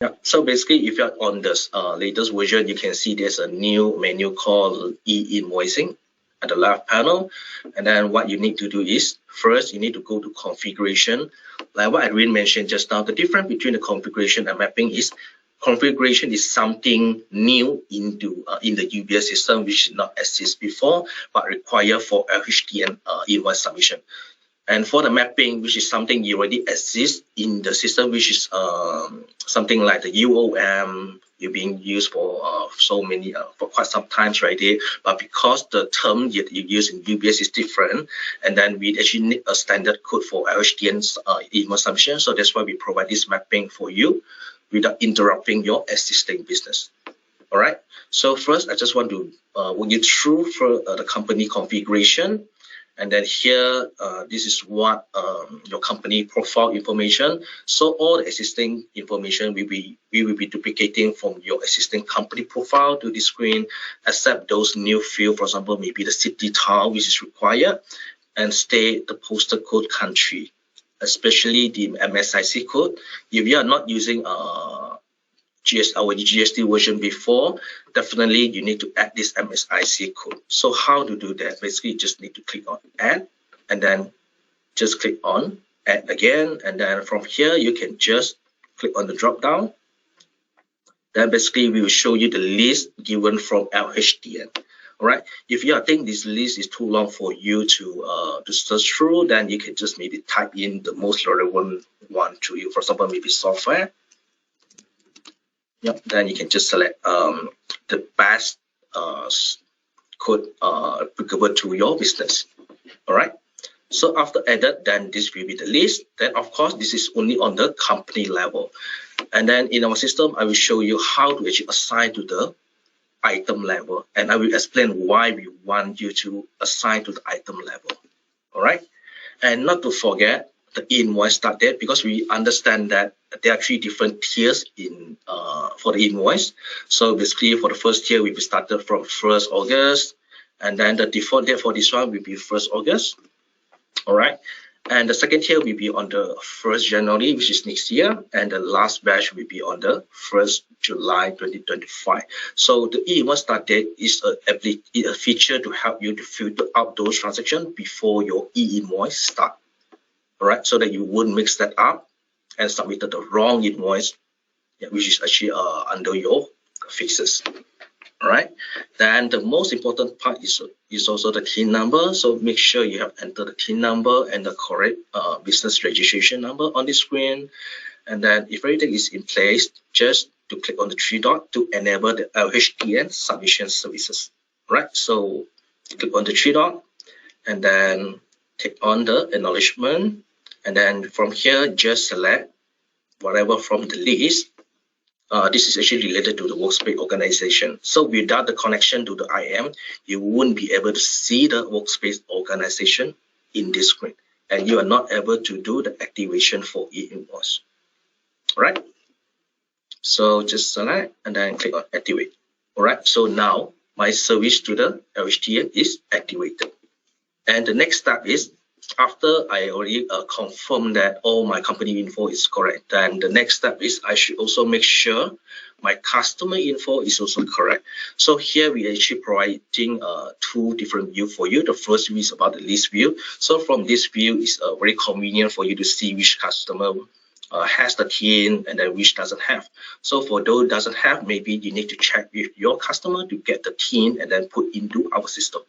Yeah, so basically, if you're on this latest version, you can see there's a new menu called e-invoicing at the left panel. And then what you need to do is, first, you need to go to configuration. Like what Irene mentioned just now, the difference between the configuration and mapping is configuration is something new in the UBS system which did not exist before, but require for LHDN invoice submission. And for the mapping, which is something you already exists in the system, which is something like the UOM, you're being used for so many for quite some times right there. But because the term that you use in UBS is different, and then we actually need a standard code for LHDN's email submission. So that's why we provide this mapping for you without interrupting your existing business. All right. So first, I just want to walk you through for the company configuration. And then here, this is what your company profile information. So all the existing information we will be duplicating from your existing company profile to the screen, except those new field, for example, maybe the city town, which is required, and state the postal code country, especially the MSIC code. If you are not using our GST version before, definitely you need to add this MSIC code. So how to do that? Basically, you just need to click on add, and then just click on add again. And then from here, you can just click on the drop down. Then basically, we will show you the list given from LHDN. All right. If you think this list is too long for you to search through, then you can just maybe type in the most relevant one to you. For example, maybe software. Yep, then you can just select the best code applicable to your business. All right. So after added, then this will be the list. Then of course, this is only on the company level. And then in our system, I will show you how to actually assign to the item level. And I will explain why we want you to assign to the item level. All right. And not to forget the invoice start date, because we understand that there are 3 different tiers in for the invoice. So basically for the first tier, we will start from 1st August, and then the default date for this one will be 1st August. All right. And the second tier will be on the 1st January, which is next year, and the last batch will be on the 1st July 2025. So the e-invoice start date is a feature to help you to filter out those transactions before your e-invoice start. All right, so that you wouldn't mix that up and submitted the wrong invoice, which is actually under your fixes. All right, then the most important part is also the TIN number. So make sure you have entered the TIN number and the correct business registration number on the screen. And then if everything is in place, just to click on the 3 dot to enable the LHDN submission services. All right, so click on the 3 dot and then click on the acknowledgement. And then from here, just select whatever from the list. This is actually related to the workspace organization. So without the connection to the IM, you wouldn't be able to see the workspace organization in this screen. And you are not able to do the activation for e-invoice. All right. So just select and then click on activate. All right. So now my service to the LHDN is activated. And the next step is, after I already confirm that all my company info is correct, then the next step is I should also make sure my customer info is also correct. So here we actually providing 2 different views for you. The first view is about the list view. So from this view, it's very convenient for you to see which customer has the TIN and then which doesn't have. So for those doesn't have, maybe you need to check with your customer to get the TIN and then put into our system.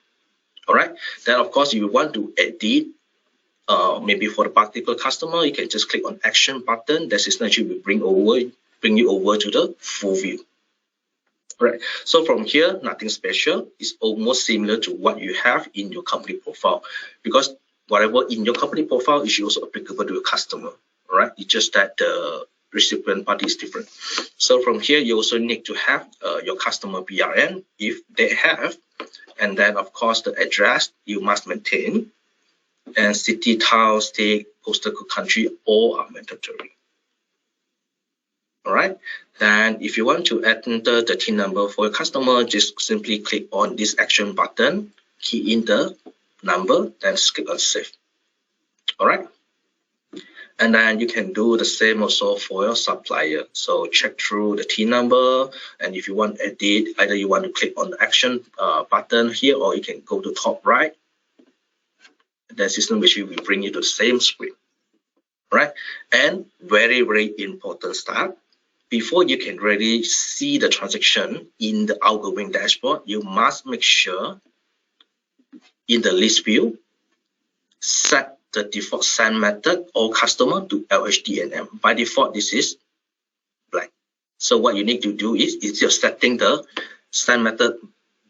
All right. Then of course, if you want to edit, maybe for the particular customer, you can just click on action button. That essentially will bring you over to the full view. Right. So from here, nothing special. It's almost similar to what you have in your company profile, because whatever in your company profile is also applicable to your customer. Right. It's just that the recipient party is different. So from here, you also need to have your customer BRN if they have, and then of course the address you must maintain. And city, town, state, postal code, country, all are mandatory. All right. Then if you want to enter the TIN number for your customer, just simply click on this action button, key in the number, then click on save. All right. And then you can do the same also for your supplier. So check through the T number, and if you want to edit, either you want to click on the action button here, or you can go to top right. The system which will bring you to the same screen, right? And very, very important step. Before you can really see the transaction in the outgoing dashboard, you must make sure in the list view, set the default send method or customer to LHDNM. By default, this is blank. So what you need to do is just setting the send method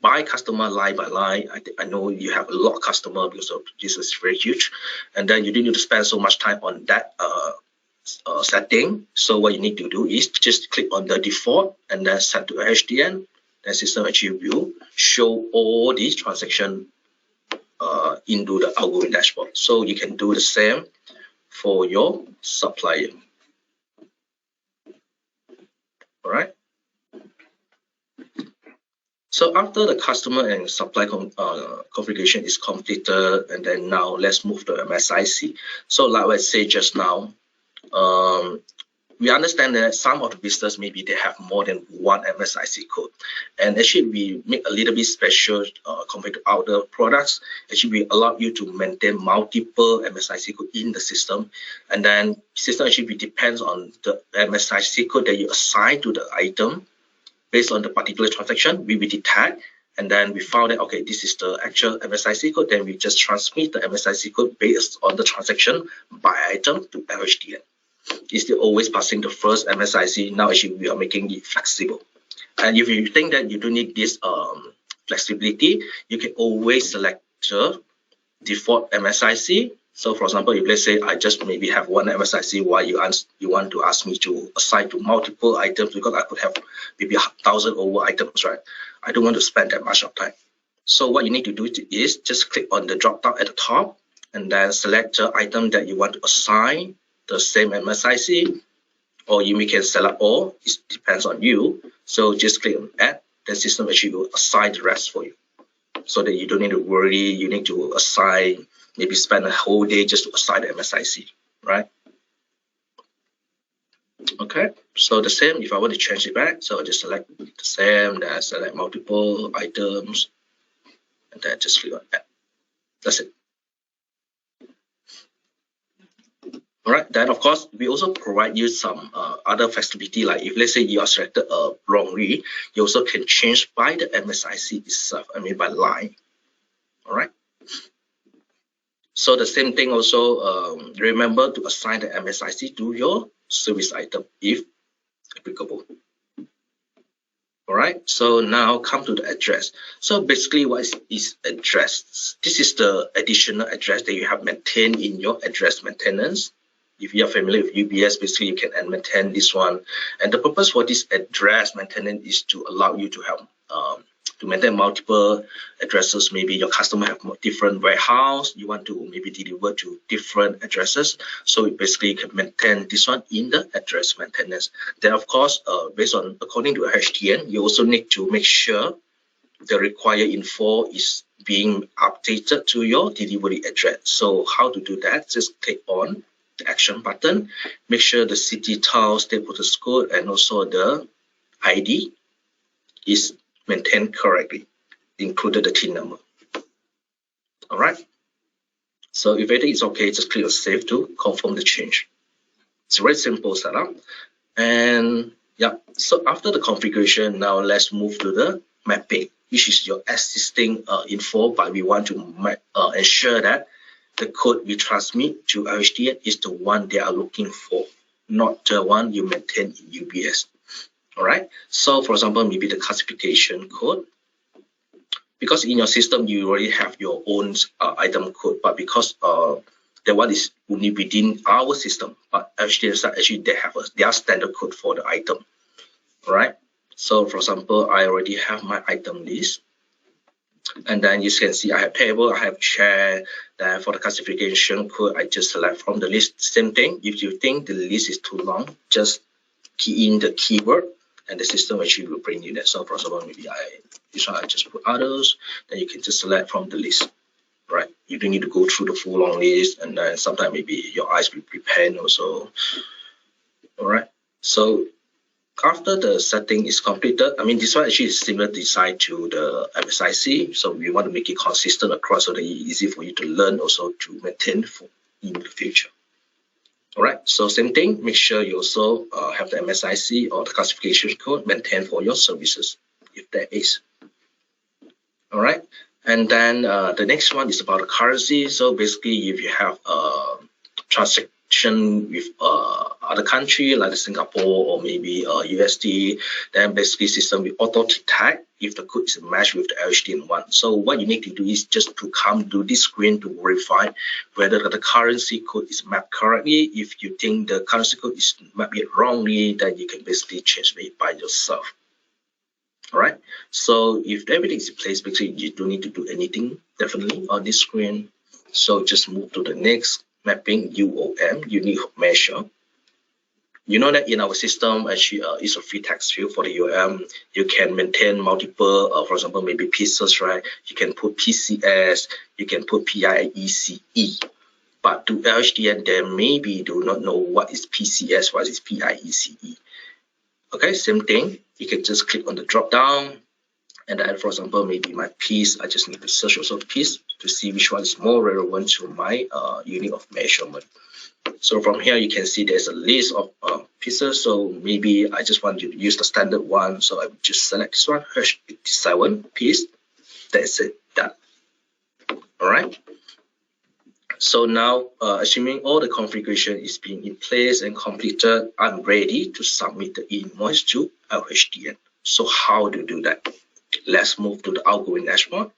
by customer line by line. I know you have a lot of customer because of this is very huge, and then you don't need to spend so much time on that setting. So what you need to do is just click on the default and then set to HDN. Then system actually will show all these transactions into the outgoing dashboard. So you can do the same for your supplier. All right. So after the customer and supply configuration is completed, and then now let's move to MSIC. So like I said just now, we understand that some of the business maybe they have more than one MSIC code, and actually we make a little bit special compared to other products. Actually, we allow you to maintain multiple MSIC code in the system, and then system actually depends on the MSIC code that you assign to the item. Based on the particular transaction, we will detect, and then we found that okay, this is the actual MSIC code. Then we just transmit the MSIC code based on the transaction by item to LHDN. It's still always passing the first MSIC. Now actually we are making it flexible. And if you think that you don't need this flexibility, you can always select the default MSIC. So for example, if let's say I just maybe have one MSIC, why you want to ask me to assign to multiple items, because I could have maybe 1,000 over items, right? I don't want to spend that much of time. So what you need to do is just click on the drop down at the top and then select the item that you want to assign the same MSIC, or you can select all. It depends on you. So just click on add. The system actually will assign the rest for you, so that you don't need to worry. You need to assign, maybe spend a whole day just to assign the MSIC, right? Okay, so the same. If I want to change it back, so I just select the same, then I select multiple items, and then just click on add. That's it. All right, then of course, we also provide you some other flexibility, like if let's say you are selected wrongly, you also can change by the MSIC itself, I mean by line. All right. So the same thing also, remember to assign the MSIC to your service item if applicable. All right, so now come to the address. So basically what is address? This is the additional address that you have maintained in your address maintenance. If you are familiar with UBS, basically you can maintain this one. And the purpose for this address maintenance is to allow you to have to maintain multiple addresses. Maybe your customer have different warehouse, you want to maybe deliver to different addresses. So basically you can maintain this one in the address maintenance. Then of course, according to HTN, you also need to make sure the required info is being updated to your delivery address. So how to do that? Just click on the action button, make sure the city, town, state postal code, and also the ID is maintained correctly, included the TIN number. All right. So if everything is okay, just click on save to confirm the change. It's a very simple setup. And yeah, so after the configuration, now let's move to the mapping, which is your existing info, but we want to ensure that the code we transmit to LHDN is the one they are looking for, not the one you maintain in UBS. All right. So for example, maybe the classification code, because in your system you already have your own item code, but because that one is only within our system, but actually they have their standard code for the item. All right. So for example, I already have my item list. And then you can see I have table, I have chair. Then for the classification code, I just select from the list. Same thing. If you think the list is too long, just key in the keyword, and the system actually will bring you that. So for example, maybe this one I just put others. Then you can just select from the list. right? You don't need to go through the full long list, and then sometimes maybe your eyes will be pain also. All right. So after the setting is completed, I mean, this one actually is similar design to the MSIC. So we want to make it consistent across so that it's easy for you to learn, also to maintain in the future. All right. So same thing, make sure you also have the MSIC or the classification code maintained for your services, if there is. All right. And then the next one is about the currency. So basically, if you have a transaction with other country like Singapore or maybe USD, then basically system will auto detect if the code is matched with the LHDN one. So what you need to do is just to come to this screen to verify whether the currency code is mapped correctly. If you think the currency code is mapped wrongly, then you can basically change it by yourself. All right. So if everything is in place, basically you don't need to do anything definitely on this screen. So just move to the next mapping UOM, unique measure. You know that in our system, actually, it's a free text field for the UOM. You can maintain multiple, for example, maybe pieces, right? You can put PCS, you can put PIECE. But to LHDN, they maybe do not know what is PCS, what is PIECE. Okay, same thing. You can just click on the drop down, and then, for example, maybe my piece, I just need to search also the piece to see which one is more relevant to my unit of measurement. So from here, you can see there's a list of pieces. So maybe I just want to use the standard one. So I will just select this one, H87 piece. That's it, done. All right. So now, assuming all the configuration is being in place and completed, I'm ready to submit the invoice to LHDN. So how to do that? Let's move to the outgoing dashboard.